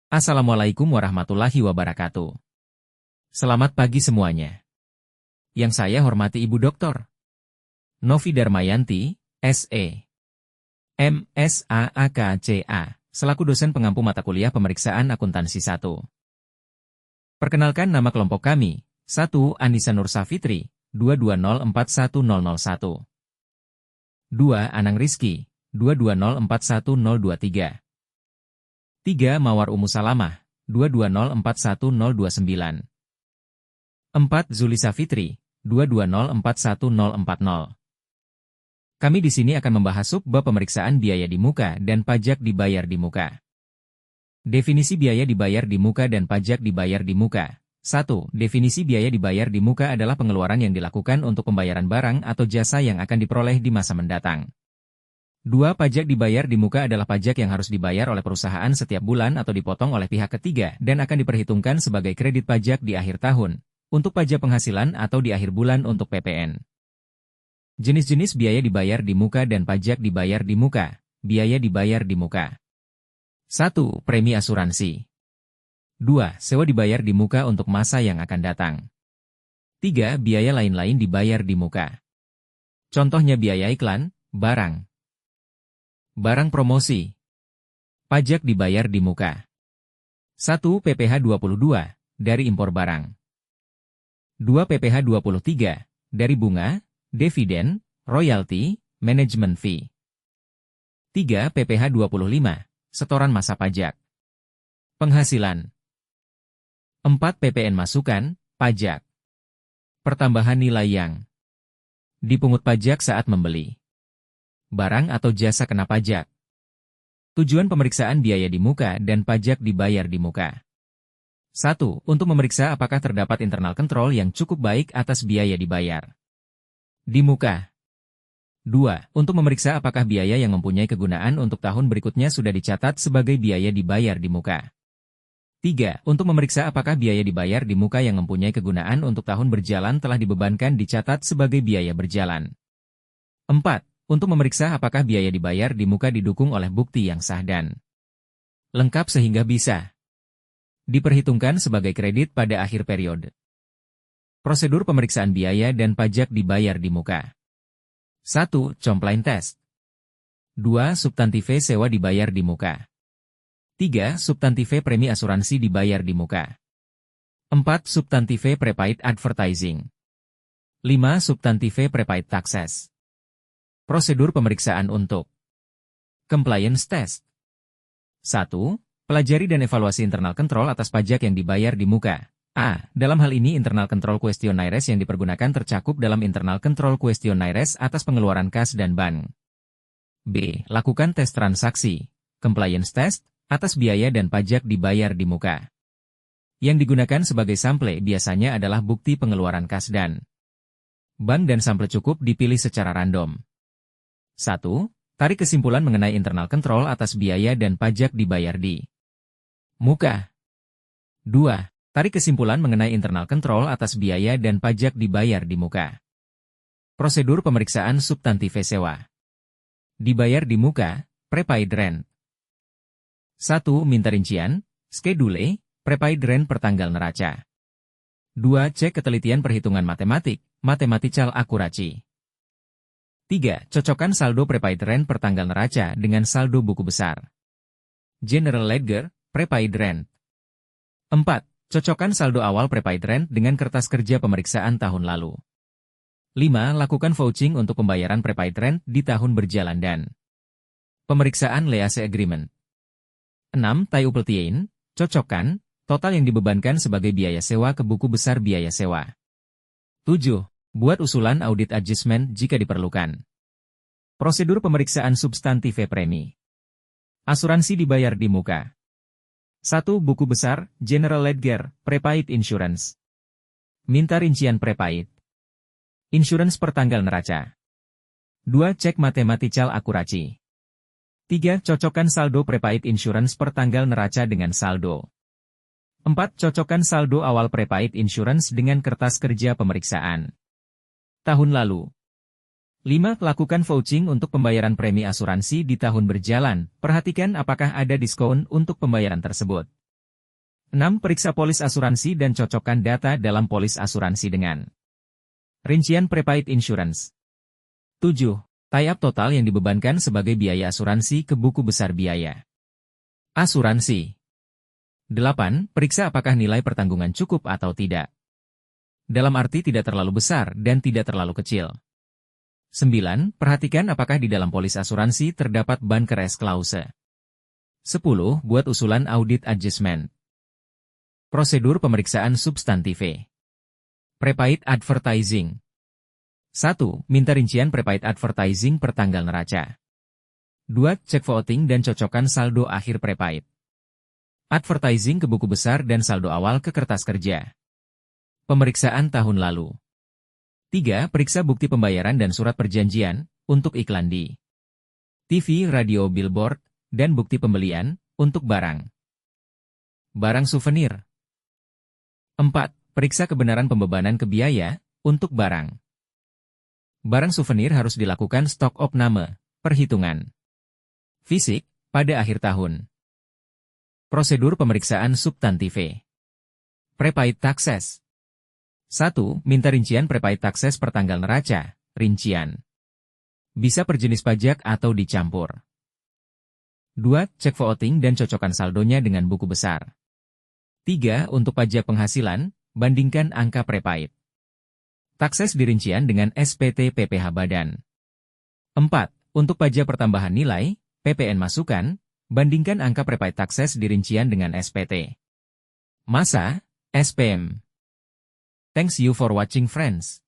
Assalamualaikum warahmatullahi wabarakatuh. Selamat pagi semuanya. Yang saya hormati Ibu Dr. Novi Darmayanti, SE, MSAAKCA, selaku dosen pengampu mata kuliah pemeriksaan akuntansi 1. Perkenalkan nama kelompok kami, 1. Anissa Nur Safitri, 2204101. 2. Anang Rizky, 220410023. 3. Mawar Umu Salamah, 220410029. 4. Zulisa Fitri, 220410040. Kami di sini akan membahas subbab pemeriksaan biaya di muka dan pajak dibayar di muka. Definisi biaya dibayar di muka dan pajak dibayar di muka. 1. Definisi biaya dibayar di muka adalah pengeluaran yang dilakukan untuk pembayaran barang atau jasa yang akan diperoleh di masa mendatang. 2. Pajak dibayar di muka adalah pajak yang harus dibayar oleh perusahaan setiap bulan atau dipotong oleh pihak ketiga dan akan diperhitungkan sebagai kredit pajak di akhir tahun, untuk pajak penghasilan atau di akhir bulan untuk PPN. Jenis-jenis biaya dibayar di muka dan pajak dibayar di muka. Biaya dibayar di muka. 1. Premi asuransi. 2. Sewa dibayar di muka untuk masa yang akan datang. 3. Biaya lain-lain dibayar di muka. Contohnya biaya iklan, barang promosi. Pajak dibayar di muka. 1. PPh 22, dari impor barang. 2. PPh 23, dari bunga, dividen, royalti, manajemen fee. 3. PPh 25, setoran masa pajak. Penghasilan. 4. PPN masukan, pajak. Pertambahan nilai yang dipungut pajak saat membeli barang atau jasa kena pajak. Tujuan pemeriksaan biaya di muka dan pajak dibayar di muka. 1. Untuk memeriksa apakah terdapat internal control yang cukup baik atas biaya dibayar di muka. 2. Untuk memeriksa apakah biaya yang mempunyai kegunaan untuk tahun berikutnya sudah dicatat sebagai biaya dibayar di muka. 3. Untuk memeriksa apakah biaya dibayar di muka yang mempunyai kegunaan untuk tahun berjalan telah dibebankan dicatat sebagai biaya berjalan. 4. Untuk memeriksa apakah biaya dibayar di muka didukung oleh bukti yang sah dan lengkap sehingga bisa diperhitungkan sebagai kredit pada akhir periode. Prosedur pemeriksaan biaya dan pajak dibayar di muka. 1. Complaint test. 2. Substantive sewa dibayar di muka. 3. Substantive premi asuransi dibayar di muka. 4. Substantive prepaid advertising. 5. Substantive prepaid taxes. Prosedur pemeriksaan untuk compliance test. 1. Pelajari dan evaluasi internal control atas pajak yang dibayar di muka. A. Dalam hal ini internal control questionnaires yang dipergunakan tercakup dalam internal control questionnaires atas pengeluaran kas dan bank. B. Lakukan tes transaksi, compliance test, atas biaya dan pajak dibayar di muka. Yang digunakan sebagai sampel biasanya adalah bukti pengeluaran kas dan bank dan sampel cukup dipilih secara random. 1. Tarik kesimpulan mengenai internal control atas biaya dan pajak dibayar di muka. 2. Tarik kesimpulan mengenai internal control atas biaya dan pajak dibayar di muka. Prosedur pemeriksaan substantive sewa. Dibayar di muka, prepaid rent. 1. Minta rincian, schedule, prepaid rent per tanggal neraca. 2. Cek ketelitian perhitungan matematik, mathematical accuracy. 3. Cocokkan saldo prepaid rent per tanggal neraca dengan saldo buku besar. General ledger, prepaid rent. 4. Cocokkan saldo awal prepaid rent dengan kertas kerja pemeriksaan tahun lalu. 5. Lakukan vouching untuk pembayaran prepaid rent di tahun berjalan dan pemeriksaan lease agreement. 6. Taeupletien, cocokkan total yang dibebankan sebagai biaya sewa ke buku besar biaya sewa. 7. Buat usulan audit adjustment jika diperlukan. Prosedur pemeriksaan substantive premi. Asuransi dibayar di muka. 1. Buku besar, general ledger, prepaid insurance. Minta rincian prepaid insurance per tanggal neraca. 2. Cek mathematical accuracy. 3. Cocokkan saldo prepaid insurance per tanggal neraca dengan saldo. 4. Cocokkan saldo awal prepaid insurance dengan kertas kerja pemeriksaan tahun lalu. 5. Lakukan vouching untuk pembayaran premi asuransi di tahun berjalan. Perhatikan apakah ada diskon untuk pembayaran tersebut. 6. Periksa polis asuransi dan cocokkan data dalam polis asuransi dengan rincian prepaid insurance. 7. Tie-up total yang dibebankan sebagai biaya asuransi ke buku besar biaya asuransi. 8. Periksa apakah nilai pertanggungan cukup atau tidak. Dalam arti tidak terlalu besar dan tidak terlalu kecil. 9. Perhatikan apakah di dalam polis asuransi terdapat bunkers clause. 10. Buat usulan audit adjustment. Prosedur pemeriksaan substantive. Prepaid advertising. 1. Minta rincian prepaid advertising per tanggal neraca. 2. Cek voting dan cocokkan saldo akhir prepaid advertising ke buku besar dan saldo awal ke kertas kerja. Pemeriksaan tahun lalu. 3. Periksa bukti pembayaran dan surat perjanjian untuk iklan di TV, radio, billboard, dan bukti pembelian untuk barang souvenir. 4. Periksa kebenaran pembebanan ke biaya untuk barang souvenir harus dilakukan stok opname, perhitungan fisik, pada akhir tahun. Prosedur pemeriksaan substantive. Prepaid taxes. 1. Minta rincian prepaid taxes per tanggal neraca, rincian. Bisa per jenis pajak atau dicampur. 2. Cek voting dan cocokkan saldonya dengan buku besar. 3. Untuk pajak penghasilan, bandingkan angka prepaid taxes dirincian dengan SPT PPh Badan. 4. Untuk pajak pertambahan nilai, PPN masukan, bandingkan angka prepaid taxes dirincian dengan SPT Masa, SPM. Thanks you for watching friends.